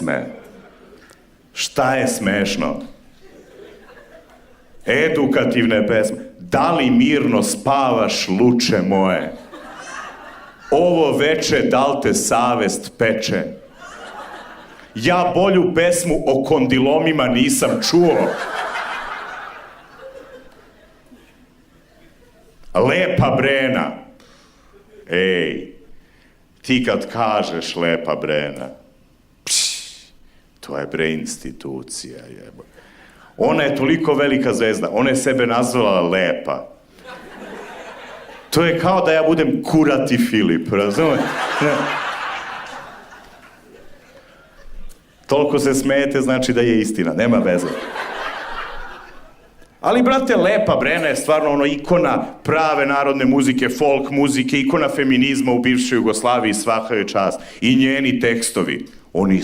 pesme. Šta je smešno? Edukativne pesme. Da li mirno spavaš, luče moje? Ovo veče, da li te savest peče? Ja bolju pesmu o kondilomima nisam čuo. Lepa Brena. Ej, ti kad kažeš Lepa Brena, to je bre institucija, jebo. Ona je toliko velika zvezda, ona je sebe nazvala Lepa. To je kao da ja budem Kurati Filip, razumiješ? Toliko se smijete, znači da je istina, nema veze. Ali, brate, Lepa Brena je stvarno ono ikona prave narodne muzike, folk muzike, ikona feminizma u bivšoj Jugoslaviji, svaka joj čast. I njeni tekstovi, oni